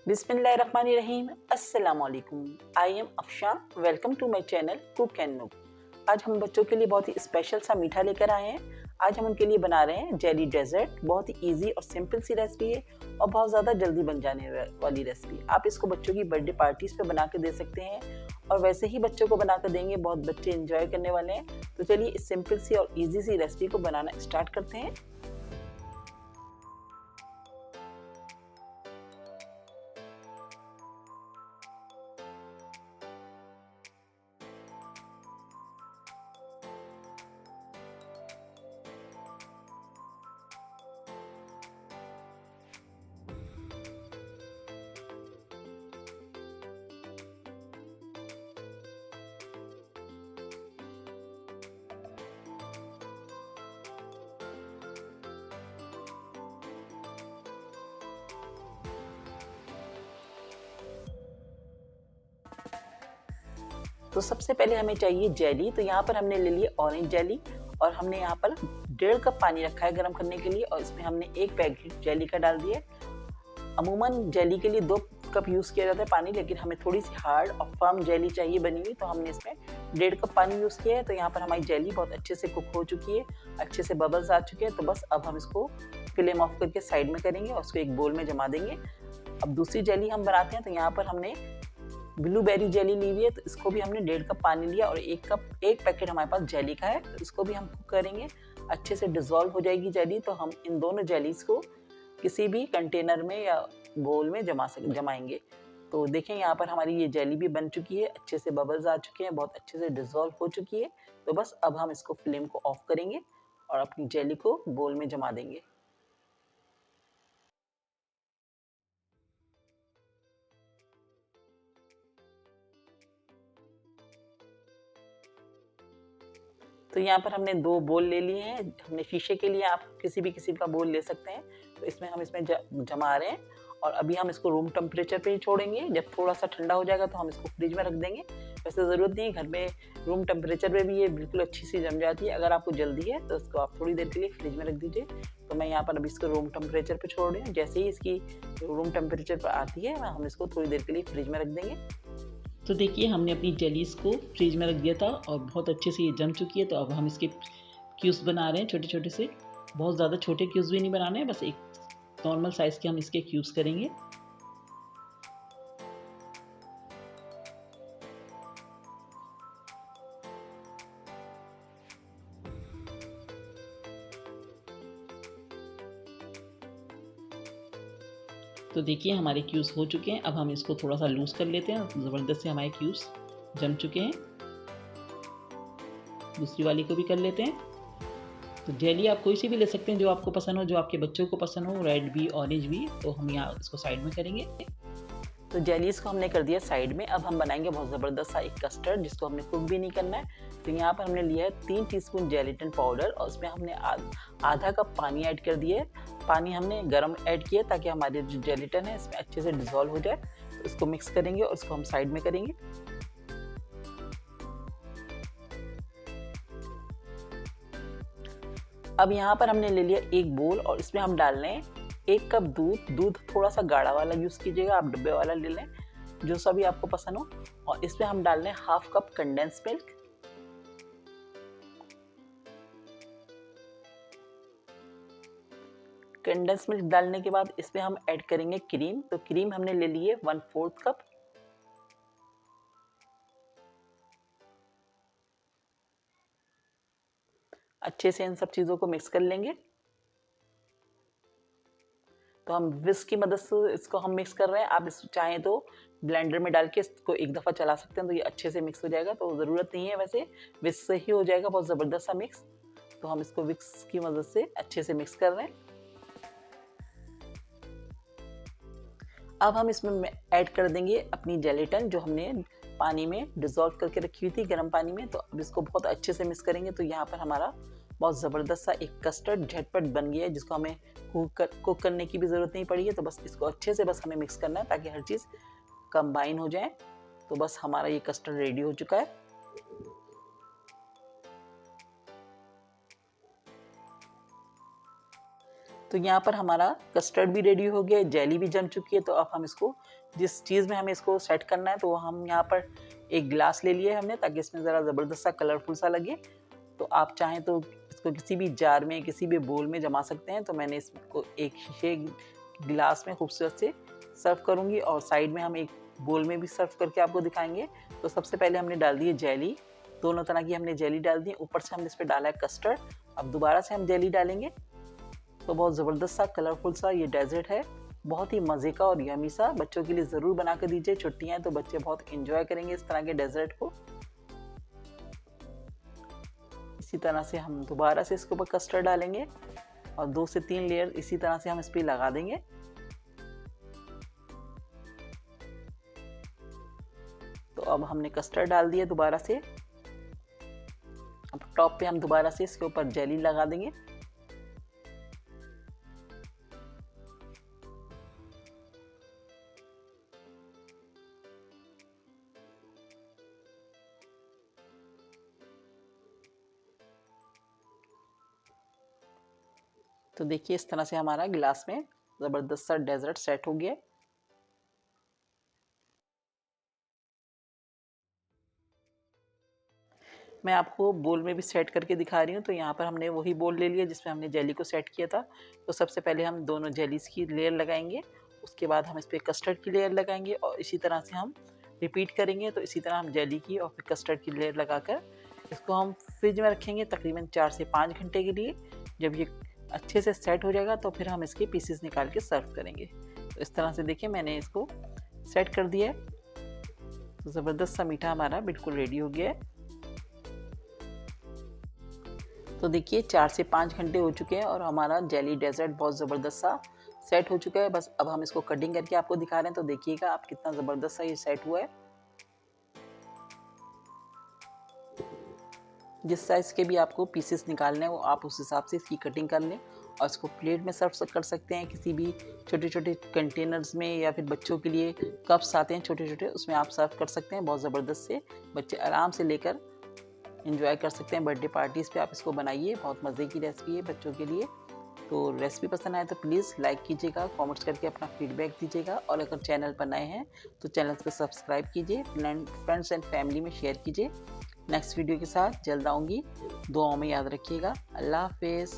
बिस्मिल्लाहिर्रहमानिर्रहीम। अस्सलामुअलैकुम। I am Afsha. Welcome to my channel cook and nook. आज हम बच्चों के लिए बहुत ही स्पेशल सा मीठा लेकर आए हैं। आज हम उनके लिए बना रहे हैं जेली डेजर्ट। बहुत ही इजी और सिंपल सी रेसिपी है और बहुत ज़्यादा जल्दी बन जाने वाली रेसिपी। आप इसको बच्चों की बर्थडे पार्टीज पे बना के दे सकते हैं और वैसे ही बच्चों को बना कर देंगे, बहुत बच्चे इंजॉय करने वाले हैं। तो चलिए इस सिंपल सी और ईजी सी रेसिपी को बनाना स्टार्ट करते हैं। तो सबसे पहले हमें चाहिए जेली। तो यहाँ पर हमने ले लिया ऑरेंज जेली और हमने यहाँ पर 1.5 कप पानी रखा है गर्म करने के लिए और इसमें हमने 1 पैकेट जेली का डाल दिया है। अमूमन जेली के लिए 2 कप यूज़ किया जाता है पानी, लेकिन हमें थोड़ी सी हार्ड और फर्म जेली चाहिए बनी हुई, तो हमने इसमें 1.5 कप पानी यूज़ किया है। तो यहाँ पर हमारी जेली बहुत अच्छे से कुक हो चुकी है, अच्छे से बबल्स आ चुके हैं। तो बस अब हम इसको फ्लेम ऑफ करके साइड में करेंगे और उसको एक बोल में जमा देंगे। अब दूसरी जेली हम बनाते हैं। तो यहाँ पर हमने ब्लूबेरी जेली ली हुई है, तो इसको भी हमने 1.5 कप पानी लिया और 1 पैकेट हमारे पास जेली का है, तो इसको भी हम कुक करेंगे। अच्छे से डिजोल्व हो जाएगी जेली। तो हम इन दोनों जेलीज को किसी भी कंटेनर में या बोल में जमाएंगे। तो देखें यहाँ पर हमारी ये जेली भी बन चुकी है, अच्छे से बबल्स आ चुके हैं, बहुत अच्छे से डिजोल्व हो चुकी है। तो बस अब हम इसको फ्लेम को ऑफ करेंगे और अपनी जेली को बोल में जमा देंगे। तो यहाँ पर हमने 2 बोल ले लिए हैं। हमने शीशे के लिए आप किसी का बोल ले सकते हैं। तो इसमें हम जमा रहे हैं और अभी हम इसको रूम टेम्परेचर पे ही छोड़ेंगे। जब थोड़ा सा ठंडा हो जाएगा तो हम इसको फ्रिज में रख देंगे। वैसे ज़रूरत नहीं है, घर में रूम टेम्परेचर पे भी ये बिल्कुल अच्छी सी जम जाती है। अगर आपको जल्दी है तो इसको आप थोड़ी देर के लिए फ्रिज में रख दीजिए। तो मैं यहाँ पर अभी इसको रूम टेम्परेचर पे छोड़ रही हूँ। जैसे ही इसकी रूम टेम्परेचर पर आती है हम इसको थोड़ी देर के लिए फ्रिज में रख देंगे। तो देखिए हमने अपनी जेलीज़ को फ्रिज में रख दिया था और बहुत अच्छे से ये जम चुकी है। तो अब हम इसके क्यूब्स बना रहे हैं छोटे छोटे से। बहुत ज़्यादा छोटे क्यूब्स भी नहीं बनाने हैं, बस एक नॉर्मल साइज़ के हम इसके क्यूब्स करेंगे। तो देखिए हमारे क्यूब्स हो चुके हैं। अब हम इसको थोड़ा सा लूज़ कर लेते हैं। ज़बरदस्त से हमारे क्यूब्स जम चुके हैं। दूसरी वाली को भी कर लेते हैं। तो जेली आप कोई सी भी ले सकते हैं जो आपको पसंद हो, जो आपके बच्चों को पसंद हो, रेड भी ऑरेंज भी। तो हम यहाँ इसको साइड में करेंगे। तो जेलीज को हमने कर दिया साइड में। अब हम बनाएंगे बहुत ज़बरदस्त सा एक कस्टर्ड जिसको हमने कुक भी नहीं करना है। तो यहाँ पर हमने लिया है 3 टीस्पून जेलेटिन पाउडर और उसमें हमने आधा कप पानी ऐड कर दिया है। पानी हमने गर्म ऐड किया ताकि हमारे जो जेलेटिन है इसमें अच्छे से डिजोल्व हो जाए। तो इसको मिक्स करेंगे और इसको हम साइड में करेंगे। अब यहाँ पर हमने ले लिया एक बोल और इसमें हम डाल रहे हैं 1 कप दूध। दूध थोड़ा सा गाढ़ा वाला यूज़ कीजिएगा, आप डब्बे वाला ले लें, जो सा भी आपको पसंद हो। और इसमें हम डाल रहे हैं 1/2 cup condense milk. Condense milk डालने के बाद इसमें हम ऐड करेंगे क्रीम। तो क्रीम हमने ले ली है 1/4 कप। अच्छे से इन सब चीज़ों को मिक्स कर लेंगे। तो हम विस्क की मदद से इसको हम मिक्स कर रहे हैं। आप इस चाहें तो ब्लेंडर में डाल के इसको एक दफ़ा चला सकते हैं, तो ये अच्छे से मिक्स हो जाएगा। तो ज़रूरत नहीं है, वैसे विस्क से ही हो जाएगा बहुत ज़बरदस्त सा मिक्स। तो हम इसको विस्क की मदद से अच्छे से मिक्स कर रहे हैं। अब हम इसमें ऐड कर देंगे अपनी जेलेटिन जो हमने पानी में डिज़ोल्व करके रखी हुई थी गर्म पानी में। तो अब इसको बहुत अच्छे से मिक्स करेंगे। तो यहाँ पर हमारा बहुत ज़बरदस्त सा एक कस्टर्ड झटपट बन गया है, जिसको हमें कुक करने की भी ज़रूरत नहीं पड़ी है। तो बस इसको अच्छे से बस हमें मिक्स करना है ताकि हर चीज़ कंबाइन हो जाए। तो बस हमारा ये कस्टर्ड रेडी हो चुका है। तो यहाँ पर हमारा कस्टर्ड भी रेडी हो गया, जेली भी जम चुकी है। तो अब हम इसको जिस चीज़ में हमें इसको सेट करना है, तो हम यहाँ पर एक ग्लास ले लिया है हमने, ताकि इसमें ज़रा ज़बरदस्त सा कलरफुल सा लगे। तो आप चाहें तो इसको किसी भी जार में, किसी भी बोल में जमा सकते हैं। तो मैंने इसको एक शीशे गिलास में खूबसूरत से सर्व करूँगी, और साइड में हम एक बोल में भी सर्व करके आपको दिखाएंगे। तो सबसे पहले हमने डाल दी है जेली, दोनों तरह की हमने जेली डाल दी। ऊपर से हमने इस पर डाला है कस्टर्ड। अब दोबारा से हम जेली डालेंगे। तो बहुत ज़बरदस्त सा कलरफुल सा ये डेजर्ट है, बहुत ही मज़े का और यमी सा। बच्चों के लिए ज़रूर बना कर दीजिए, छुट्टियाँ हैं तो बच्चे बहुत इंजॉय करेंगे इस तरह के डेजर्ट को। इसी तरह से हम दोबारा से इसके ऊपर कस्टर्ड डालेंगे, और 2 से 3 लेयर इसी तरह से हम इस पर लगा देंगे। तो अब हमने कस्टर्ड डाल दिया दोबारा से। अब टॉप पे हम दोबारा से इसके ऊपर जेली लगा देंगे। तो देखिए इस तरह से हमारा गिलास में ज़बरदस्त सा डेजर्ट सेट हो गया। मैं आपको बोल में भी सेट करके दिखा रही हूँ। तो यहाँ पर हमने वही बोल ले लिया जिसमें हमने जेली को सेट किया था। तो सबसे पहले हम दोनों जेलीज़ की लेयर लगाएंगे, उसके बाद हम इस पर कस्टर्ड की लेयर लगाएंगे, और इसी तरह से हम रिपीट करेंगे। तो इसी तरह हम जेली की और फिर कस्टर्ड की लेयर लगाकर इसको हम फ्रिज में रखेंगे तकरीबन 4 से 5 घंटे के लिए। जब ये अच्छे से सेट हो जाएगा तो फिर हम इसके पीसेस निकाल के सर्व करेंगे। तो इस तरह से देखिए मैंने इसको सेट कर दिया है। तो ज़बरदस्त सा मीठा हमारा बिल्कुल रेडी हो गया है। तो देखिए 4 से 5 घंटे हो चुके हैं और हमारा जेली डेजर्ट बहुत ज़बरदस्त सा सेट हो चुका है। बस अब हम इसको कटिंग करके आपको दिखा रहे हैं। तो देखिएगा आप कितना ज़बरदस्त सा ये सेट हुआ है। जिस साइज़ के भी आपको पीसेस निकालने हैं वो आप उस हिसाब से इसकी कटिंग कर लें, और इसको प्लेट में सर्व कर सकते हैं किसी भी छोटे छोटे कंटेनर्स में, या फिर बच्चों के लिए कप्स आते हैं छोटे छोटे, उसमें आप सर्व कर सकते हैं। बहुत ज़बरदस्त से बच्चे आराम से लेकर एंजॉय कर सकते हैं। बर्थडे पार्टीज़ पे आप इसको बनाइए, बहुत मज़े की रेसिपी है बच्चों के लिए। तो रेसिपी पसंद आए तो प्लीज़ लाइक कीजिएगा, कमेंट्स करके अपना फीडबैक दीजिएगा, और अगर चैनल पर नए हैं तो चैनल को सब्सक्राइब कीजिए, फ्रेंड्स एंड फैमिली में शेयर कीजिए। नेक्स्ट वीडियो के साथ जल्द आऊँगी, दुआओं में याद रखिएगा। अल्लाह हाफिज़।